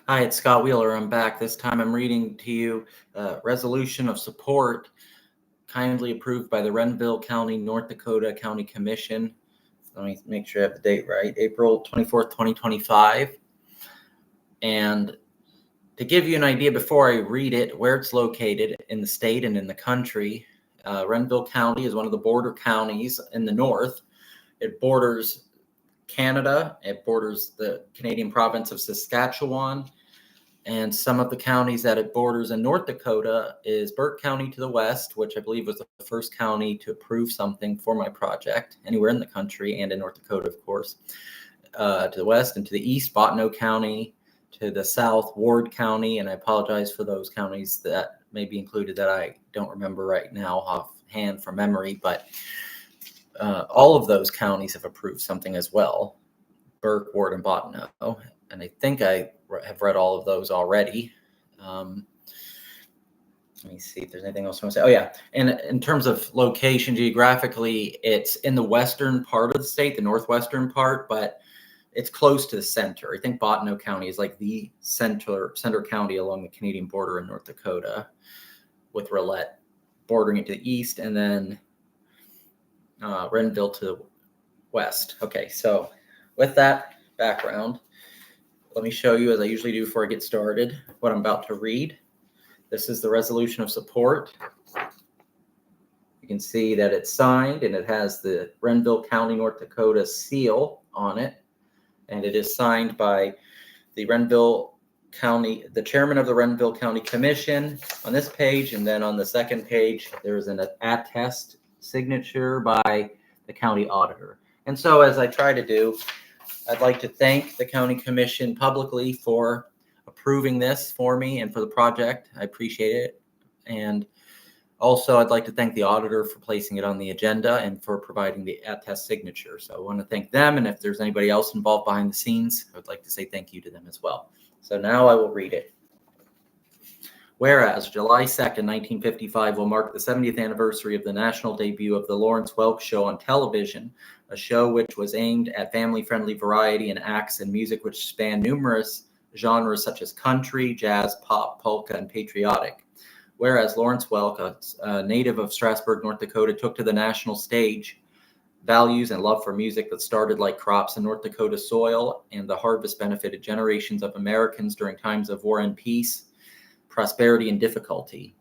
Hi, it's Scott Wheeler. I'm back. This time I'm reading to you a resolution of support kindly approved by the Renville County, North Dakota County Commission. Let me make sure I have the date right. April 24th, 2025. And to give you an idea before I read it, where it's located in the state and in the country, Renville County is one of the border counties in the north. It borders Canada. It borders the Canadian province of Saskatchewan. And some of the counties that it borders in North Dakota is Burke County to the west, which I believe was the first county to approve something for my project anywhere in the country and in North Dakota, of course. To the west and to the east, Bottineau County. To the south, Ward County. And I apologize for those counties that may be included that I don't remember right now offhand from memory. But all of those counties have approved something as well. Burke, Ward, and Bottineau. And I think I have read all of those already. Let me see if there's anything else I want to say. Oh, yeah. And in terms of location, geographically, it's in the western part of the state, the northwestern part, but it's close to the center. I think Bottineau County is like the center county along the Canadian border in North Dakota, with Rolette bordering it to the east, and then Renville to the west. Okay, so with that background, let me show you, as I usually do before I get started, what I'm about to read. This is the resolution of support. You can see that it's signed and it has the Renville County, North Dakota seal on it. And it is signed by the Renville County, the chairman of the Renville County Commission on this page. And then on the second page, there's an attest signature by the county auditor. And so as I try to do, I'd like to thank the county commission publicly for approving this for me and for the project. I appreciate it. And also I'd like to thank the auditor for placing it on the agenda and for providing the attest signature. So I want to thank them. And if there's anybody else involved behind the scenes, I would like to say thank you to them as well. So now I will read it. Whereas July 2nd, 1955 will mark the 70th anniversary of the national debut of the Lawrence Welk Show on television, a show which was aimed at family-friendly variety and acts and music which spanned numerous genres such as country, jazz, pop, polka, and patriotic. Whereas Lawrence Welk, a native of Strasburg, North Dakota, took to the national stage values and love for music that started like crops in North Dakota soil, and the harvest benefited generations of Americans during times of war and peace, prosperity, and difficulty.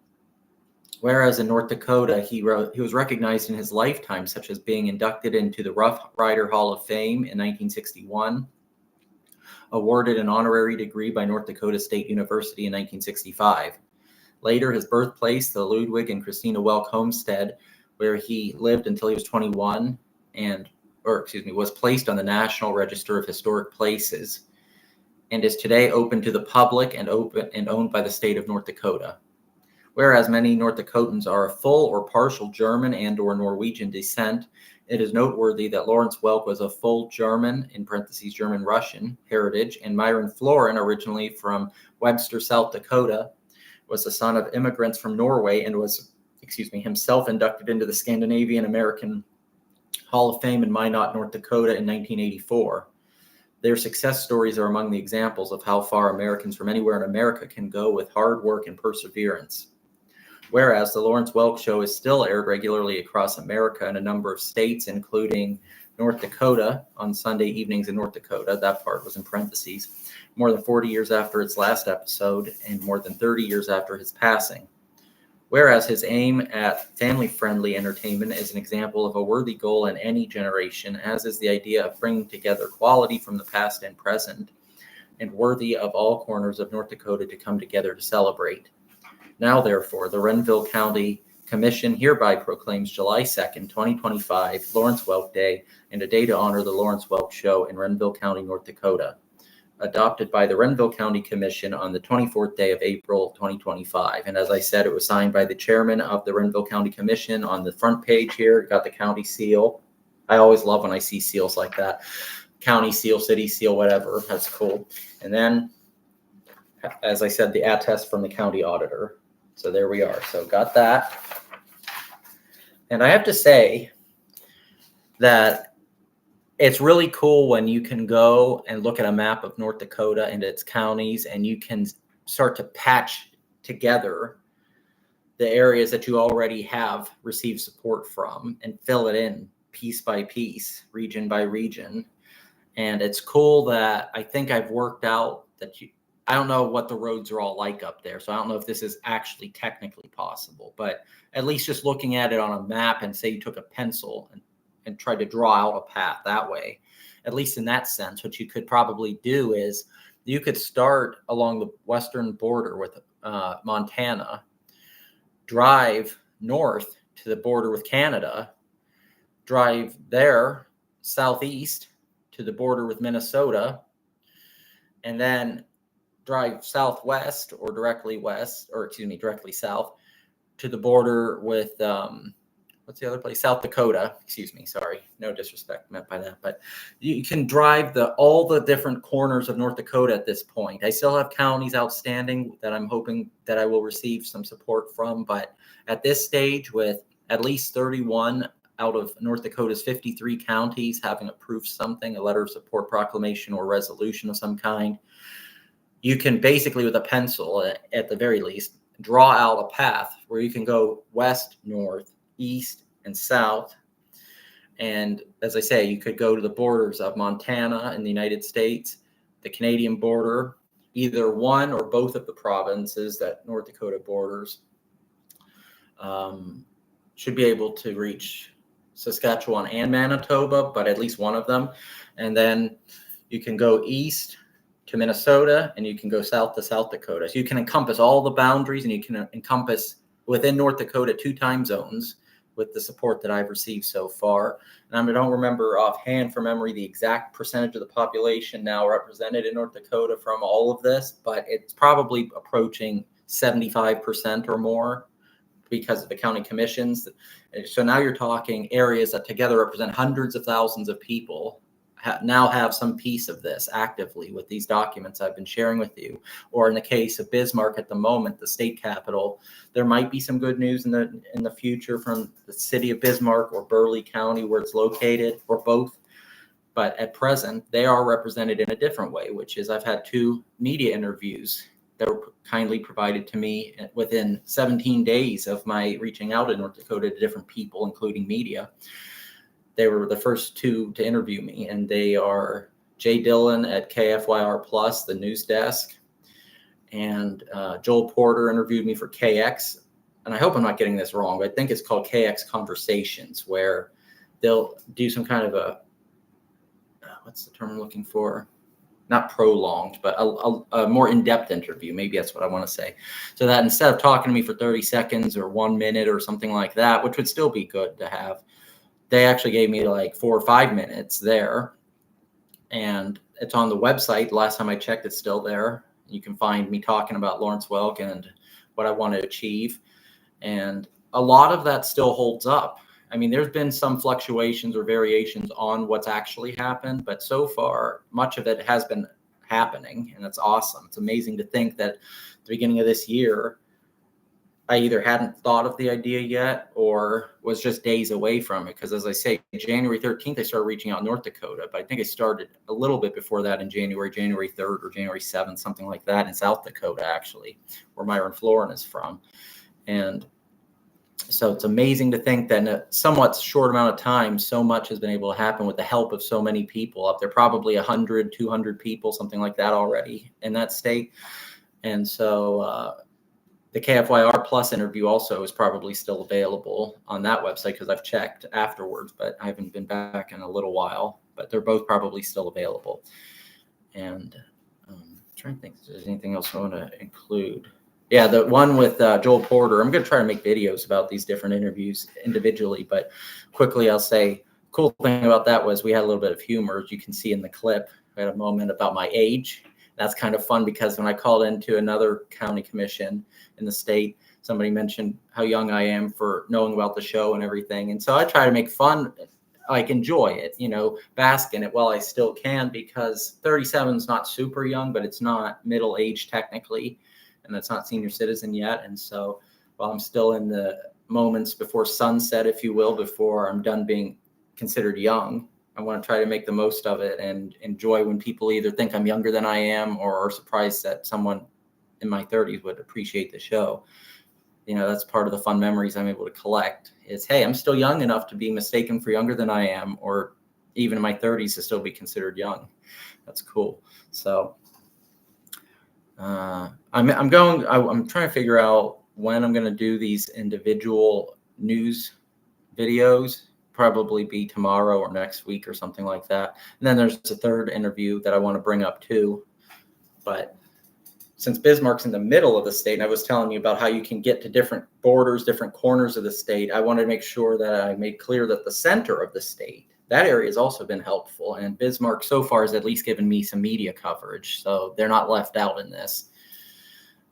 Whereas in North Dakota, he was recognized in his lifetime, such as being inducted into the Rough Rider Hall of Fame in 1961, awarded an honorary degree by North Dakota State University in 1965. Later, his birthplace, the Ludwig and Christina Welk homestead, where he lived until he was 21, was placed on the National Register of Historic Places, and is today open to the public and owned by the state of North Dakota. Whereas many North Dakotans are of full or partial German and or Norwegian descent, it is noteworthy that Lawrence Welk was of full German, in parentheses German-Russian, heritage, and Myron Florin, originally from Webster, South Dakota, was the son of immigrants from Norway and was, himself inducted into the Scandinavian American Hall of Fame in Minot, North Dakota in 1984. Their success stories are among the examples of how far Americans from anywhere in America can go with hard work and perseverance. Whereas the Lawrence Welk Show is still aired regularly across America in a number of states, including North Dakota on Sunday evenings in North Dakota. That part was in parentheses. More than 40 years after its last episode and more than 30 years after his passing. Whereas his aim at family-friendly entertainment is an example of a worthy goal in any generation, as is the idea of bringing together quality from the past and present, and worthy of all corners of North Dakota to come together to celebrate. Now, therefore, the Renville County Commission hereby proclaims July 2nd, 2025, Lawrence Welk Day, and a day to honor the Lawrence Welk Show in Renville County, North Dakota, adopted by the Renville County Commission on the 24th day of April, 2025. And as I said, it was signed by the chairman of the Renville County Commission. On the front page here, got the county seal. I always love when I see seals like that. County seal, city seal, whatever. That's cool. And then, as I said, the attest from the county auditor. So there we are. So got that. And I have to say that it's really cool when you can go and look at a map of North Dakota and its counties, and you can start to patch together the areas that you already have received support from and fill it in piece by piece, region by region. And it's cool that I think I've worked out that I don't know what the roads are all like up there. So I don't know if this is actually technically possible, but at least just looking at it on a map and say you took a pencil and tried to draw out a path that way, at least in that sense, what you could probably do is you could start along the western border with Montana, drive north to the border with Canada, drive there southeast to the border with Minnesota, and then drive southwest or directly south to the border with what's the other place? South Dakota. Excuse me. Sorry. No disrespect meant by that. But you can drive all the different corners of North Dakota at this point. I still have counties outstanding that I'm hoping that I will receive some support from. But at this stage, with at least 31 out of North Dakota's 53 counties having approved something, a letter of support, proclamation, or resolution of some kind, you can basically, with a pencil at the very least, draw out a path where you can go west, north, east, and south. And as I say, you could go to the borders of Montana in the United States, the Canadian border, either one or both of the provinces that North Dakota borders, should be able to reach Saskatchewan and Manitoba, but at least one of them. And then you can go east to Minnesota, and you can go south to South Dakota. So you can encompass all the boundaries, and you can encompass within North Dakota 2 time zones with the support that I've received so far. And I don't remember offhand from memory the exact percentage of the population now represented in North Dakota from all of this, but it's probably approaching 75% or more because of the county commissions. So now you're talking areas that together represent hundreds of thousands of people now have some piece of this actively with these documents I've been sharing with you. Or in the case of Bismarck at the moment, the state capital, there might be some good news in the future from the city of Bismarck or Burleigh County where it's located, or both. But at present, they are represented in a different way, which is I've had 2 media interviews that were kindly provided to me within 17 days of my reaching out in North Dakota to different people, including media. They were the first 2 to interview me, and they are Jay Dillon at KFYR Plus, the news desk, and Joel Porter interviewed me for KX. And I hope I'm not getting this wrong, but I think it's called KX Conversations, where they'll do some kind of what's the term I'm looking for? Not prolonged, but a more in-depth interview. Maybe that's what I want to say. So that instead of talking to me for 30 seconds or 1 minute or something like that, which would still be good to have, they actually gave me like 4 or 5 minutes there. And it's on the website. Last time I checked, it's still there. You can find me talking about Lawrence Welk and what I want to achieve. And a lot of that still holds up. I mean, there's been some fluctuations or variations on what's actually happened, but so far, much of it has been happening, and it's awesome. It's amazing to think that at the beginning of this year, I either hadn't thought of the idea yet or was just days away from it. Because as I say, January 13th, I started reaching out in North Dakota, but I think I started a little bit before that in January 3rd or January 7th, something like that in South Dakota, actually, where Myron Florin is from. And so it's amazing to think that in a somewhat short amount of time, so much has been able to happen with the help of so many people up there, probably 100, 200 people, something like that already in that state. And so the KFYR Plus interview also is probably still available on that website because I've checked afterwards, but I haven't been back in a little while. But they're both probably still available. And I'm trying to think if there's anything else I want to include. Yeah, the one with Joel Porter, I'm going to try to make videos about these different interviews individually, but quickly I'll say, cool thing about that was we had a little bit of humor, as you can see in the clip. We had a moment about my age. That's kind of fun because when I called into another county commission in the state, somebody mentioned how young I am for knowing about the show and everything. And so I try to make fun, like enjoy it, bask in it while I still can, because 37 is not super young, but it's not middle age technically. And that's not senior citizen yet. And so while I'm still in the moments before sunset, if you will, before I'm done being considered young, I want to try to make the most of it and enjoy when people either think I'm younger than I am or are surprised that someone in my 30s would appreciate the show. That's part of the fun memories I'm able to collect is, hey, I'm still young enough to be mistaken for younger than I am, or even in my 30s to still be considered young. That's cool. So I'm trying to figure out when I'm going to do these individual news videos. Probably be tomorrow or next week or something like that. And then there's a third interview that I want to bring up too. But since Bismarck's in the middle of the state, and I was telling you about how you can get to different borders, different corners of the state, I wanted to make sure that I made clear that the center of the state, that area has also been helpful. And Bismarck so far has at least given me some media coverage. So they're not left out in this.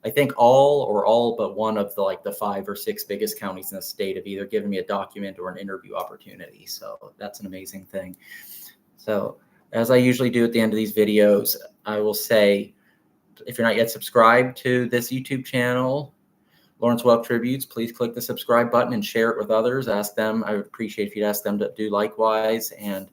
I think all but one of the 5 or 6 biggest counties in the state have either given me a document or an interview opportunity. So that's an amazing thing. So as I usually do at the end of these videos, I will say, if you're not yet subscribed to this YouTube channel, Lawrence Welk Tributes, please click the subscribe button and share it with others. Ask them. I would appreciate if you'd ask them to do likewise. And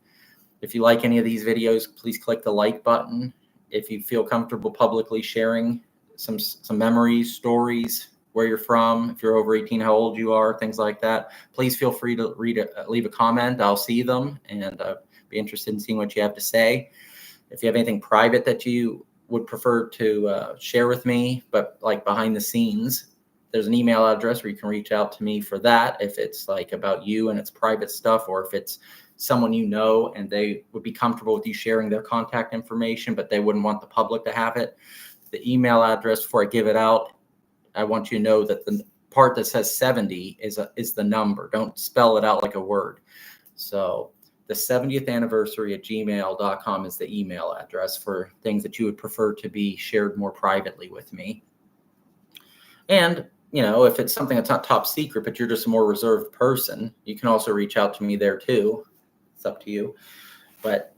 if you like any of these videos, please click the like button. If you feel comfortable publicly sharing some memories, stories, where you're from, if you're over 18, how old you are, things like that, please feel free to leave a comment. I'll see them and be interested in seeing what you have to say. If you have anything private that you would prefer to share with me, but like behind the scenes, there's an email address where you can reach out to me for that. If it's like about you and it's private stuff, or if it's someone you know and they would be comfortable with you sharing their contact information, but they wouldn't want the public to have it. The email address, before I give it out, I want you to know that the part that says 70 is the number. Don't spell it out like a word. So the 70th anniversary at gmail.com is the email address for things that you would prefer to be shared more privately with me. And, if it's something that's not top secret, but you're just a more reserved person, you can also reach out to me there too. It's up to you. But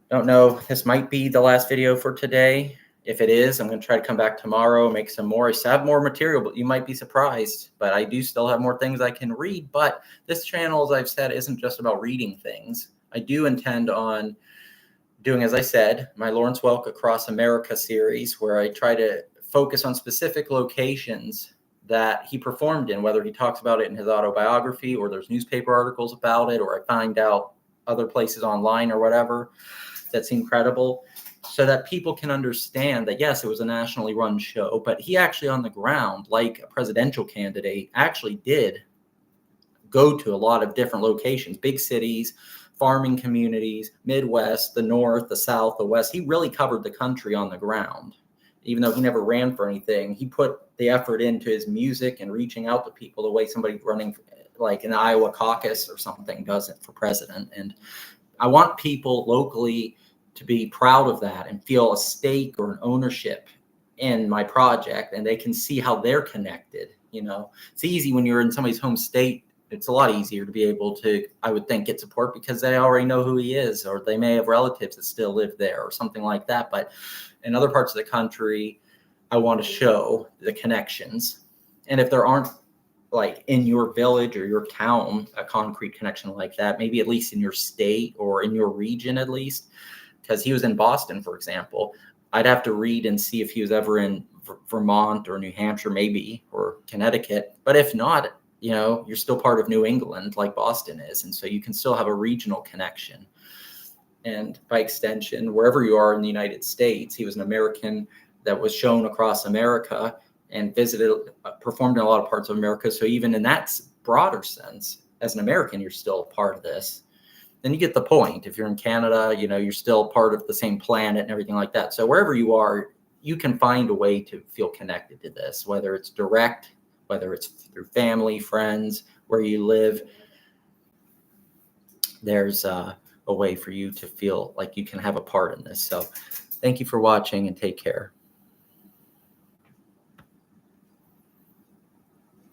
don't know, this might be the last video for today. If it is, I'm going to try to come back tomorrow, make some more. I still have more material, but you might be surprised. But I do still have more things I can read. But this channel, as I've said, isn't just about reading things. I do intend on doing, as I said, my Lawrence Welk Across America series, where I try to focus on specific locations that he performed in, whether he talks about it in his autobiography or there's newspaper articles about it, or I find out other places online or whatever that seem credible, so that people can understand that, yes, it was a nationally run show, but he actually on the ground, like a presidential candidate, actually did go to a lot of different locations, big cities, farming communities, Midwest, the North, the South, the West. He really covered the country on the ground. Even though he never ran for anything, he put the effort into his music and reaching out to people the way somebody running like an Iowa caucus or something does it for president. And I want people locally to be proud of that and feel a stake or an ownership in my project, and they can see how they're connected. It's easy when you're in somebody's home state. It's a lot easier to be able to, I would think, get support because they already know who he is, or they may have relatives that still live there or something like that. But in other parts of the country, I want to show the connections. And if there aren't, like in your village or your town, a concrete connection like that, maybe at least in your state or in your region at least, because he was in Boston, for example. I'd have to read and see if he was ever in Vermont or New Hampshire, maybe, or Connecticut. But if not, you're still part of New England like Boston is. And so you can still have a regional connection. And by extension, wherever you are in the United States, he was an American that was shown across America and performed in a lot of parts of America. So even in that broader sense, as an American, you're still a part of this. Then you get the point. If you're in Canada, you're still part of the same planet and everything like that. So wherever you are, you can find a way to feel connected to this, whether it's direct, whether it's through family, friends, where you live. There's a way for you to feel like you can have a part in this. So thank you for watching and take care.